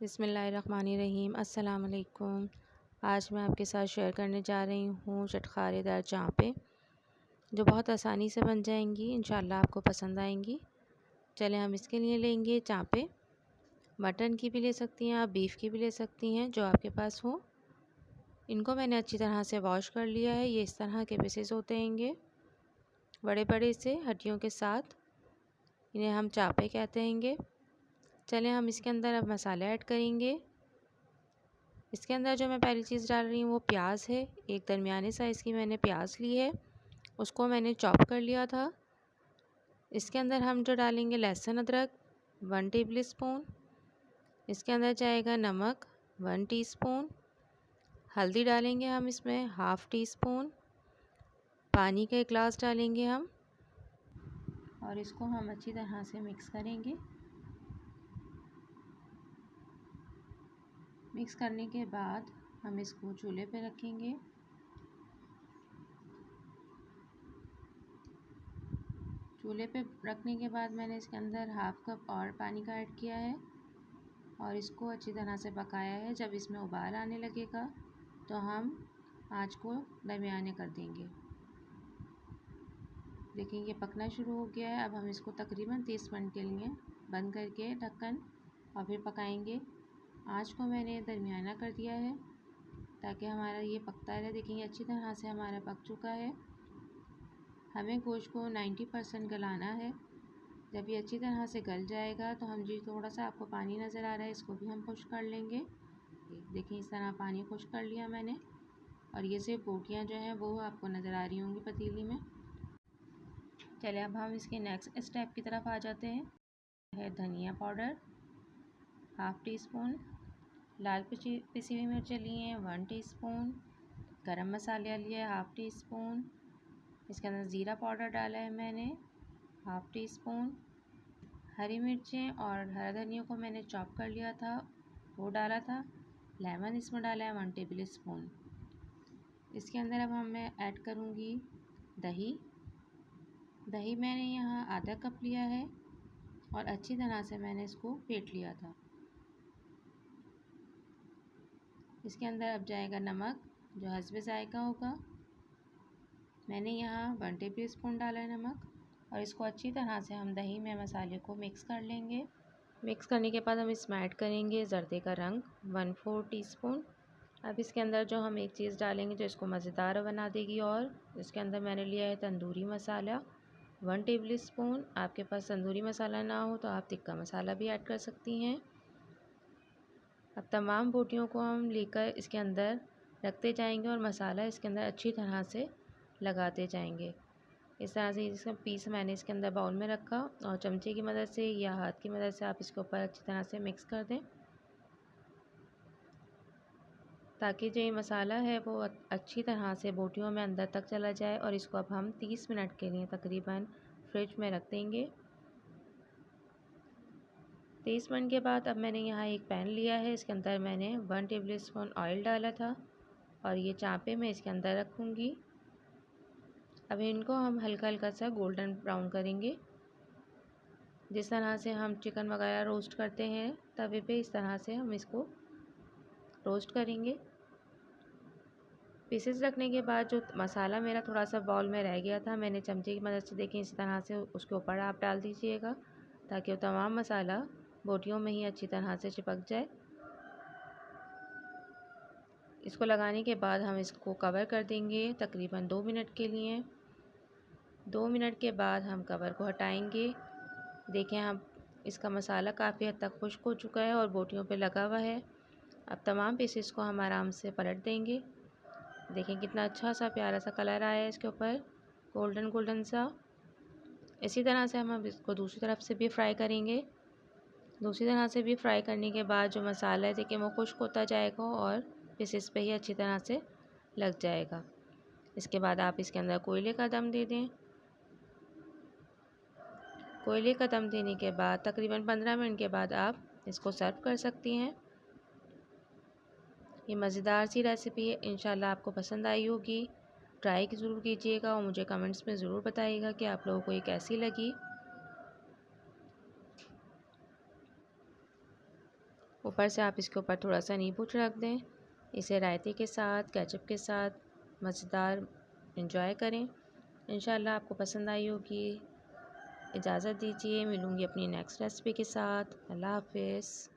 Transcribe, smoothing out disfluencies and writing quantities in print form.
बिस्मिल्लाहिर्रहमानिर्रहीम। अस्सलाम वालेकुम। आज मैं आपके साथ शेयर करने जा रही हूँ चटखारेदार चाँपें, जो बहुत आसानी से बन जाएंगी। इंशाल्लाह आपको पसंद आएंगी। चलें, हम इसके लिए लेंगे चाँपें। मटन की भी ले सकती हैं आप, बीफ की भी ले सकती हैं, जो आपके पास हो। इनको मैंने अच्छी तरह से वॉश कर लिया है। ये इस तरह के पीसेस होते हैंगे, बड़े बड़े से हड्डियों के साथ। इन्हें हम चाँपें कहते हैंगे। चलें, हम इसके अंदर अब मसाले ऐड करेंगे। इसके अंदर जो मैं पहली चीज़ डाल रही हूँ वो प्याज है। एक दरमियाने साइज़ की मैंने प्याज ली है, उसको मैंने चॉप कर लिया था। इसके अंदर हम जो डालेंगे लहसुन अदरक 1 टेबल स्पून। इसके अंदर जाएगा नमक 1 टीस्पून। हल्दी डालेंगे हम इसमें 1/2 टीस्पून। पानी का 1 गिलास डालेंगे हम, और इसको हम अच्छी तरह से मिक्स करेंगे। मिक्स करने के बाद हम इसको चूल्हे पे रखेंगे। चूल्हे पे रखने के बाद मैंने इसके अंदर 1/2 कप और पानी का ऐड किया है और इसको अच्छी तरह से पकाया है। जब इसमें उबाल आने लगेगा तो हम आँच को दरमियाने कर देंगे। देखिए ये पकना शुरू हो गया है। अब हम इसको तकरीबन 30 मिनट के लिए बंद करके ढक्कन और फिर पकाएंगे। आँच को मैंने दरमियाना कर दिया है ताकि हमारा ये पकता रहे। देखिए अच्छी तरह से हमारा पक चुका है। हमें गोश्त को 90% गलाना है। जब ये अच्छी तरह से गल जाएगा तो हम जी थोड़ा सा आपको पानी नज़र आ रहा है, इसको भी हम खुश्क कर लेंगे। देखिए इस तरह पानी खुश्क कर लिया मैंने, और ये सिर्फ बोटियाँ जो हैं वो आपको नज़र आ रही होंगी पतीली में। चलिए अब हम इसके नेक्स्ट स्टेप की तरफ आ जाते हैं। है धनिया पाउडर 1/2 टीस्पून। लाल पिसी हुई मिर्चें ली हैं 1 टीस्पून। गरम मसाला लिया है 1/2 टीस्पून। इसके अंदर ज़ीरा पाउडर डाला है मैंने 1/2 टीस्पून। हरी मिर्चें और हरा धनिया को मैंने चॉप कर लिया था, वो डाला था। लेमन इसमें डाला है 1 टेबल स्पून। इसके अंदर अब मैं ऐड करूँगी दही। दही मैंने यहाँ आधा कप लिया है और अच्छी तरह से मैंने इसको फेंट लिया था। इसके अंदर अब जाएगा नमक, जो हस्बे जायका होगा। मैंने यहाँ 1 टेबल स्पून डाला है नमक, और इसको अच्छी तरह से हम दही में मसाले को मिक्स कर लेंगे। मिक्स करने के बाद हम इसमें ऐड करेंगे ज़र्दे का रंग 1/4 टीस्पून। अब इसके अंदर जो हम एक चीज़ डालेंगे जो इसको मज़ेदार बना देगी, और इसके अंदर मैंने लिया है तंदूरी मसाला 1 टेबल स्पून। आपके पास तंदूरी मसाला ना हो तो आप तिक्का मसाला भी ऐड कर सकती हैं। अब तमाम बोटियों को हम लेकर इसके अंदर रखते जाएंगे और मसाला इसके अंदर अच्छी तरह से लगाते जाएंगे। इस तरह से इसका पीस मैंने इसके अंदर बाउल में रखा, और चमचे की मदद से या हाथ की मदद से आप इसके ऊपर अच्छी तरह से मिक्स कर दें, ताकि जो ये मसाला है वो अच्छी तरह से बोटियों में अंदर तक चला जाए। और इसको अब हम 30 मिनट के लिए तकरीबन फ्रिज में रख देंगे। 30 मिनट के बाद अब मैंने यहाँ एक पैन लिया है। इसके अंदर मैंने 1 टेबल स्पून ऑयल डाला था, और ये चाँपें मैं इसके अंदर रखूँगी। अब इनको हम हल्का हल्का सा गोल्डन ब्राउन करेंगे। जिस तरह से हम चिकन वगैरह रोस्ट करते हैं तवे पे, इस तरह से हम इसको रोस्ट करेंगे। पीसेस रखने के बाद जो मसाला मेरा थोड़ा सा बाउल में रह गया था, मैंने चमचे की मदद से देखें इस तरह से उसके ऊपर आप डाल दीजिएगा, ताकि वो तमाम मसाला बोटियों में ही अच्छी तरह से चिपक जाए। इसको लगाने के बाद हम इसको कवर कर देंगे तकरीबन 2 मिनट के लिए। 2 मिनट के बाद हम कवर को हटाएंगे। देखें हम इसका मसाला काफ़ी हद तक खुश्क हो चुका है और बोटियों पे लगा हुआ है। अब तमाम पीसेस को हम आराम से पलट देंगे। देखें कितना अच्छा सा प्यारा सा कलर आया है इसके ऊपर, गोल्डन गोल्डन सा। इसी तरह से हम इसको दूसरी तरफ से भी फ्राई करेंगे। दूसरी तरह से भी फ्राई करने के बाद जो मसाला है देखिए वो खुश्क होता जाएगा और पीसेस पे ही अच्छी तरह से लग जाएगा। इसके बाद आप इसके अंदर कोयले का दम दे दें। कोयले का दम देने के बाद तकरीबन 15 मिनट के बाद आप इसको सर्व कर सकती हैं। ये मज़ेदार सी रेसिपी है, इंशाल्लाह आपको पसंद आई होगी। ट्राई ज़रूर कीजिएगा और मुझे कमेंट्स में ज़रूर बताइएगा कि आप लोगों को ये कैसी लगी। ऊपर से आप इसके ऊपर थोड़ा सा नींबू छिड़क दें। इसे रायते के साथ, केचप के साथ मज़ेदार एंजॉय करें। इंशाल्लाह आपको पसंद आई होगी। इजाज़त दीजिए, मिलूँगी अपनी नेक्स्ट रेसिपी के साथ। अल्लाह हाफ़िज़।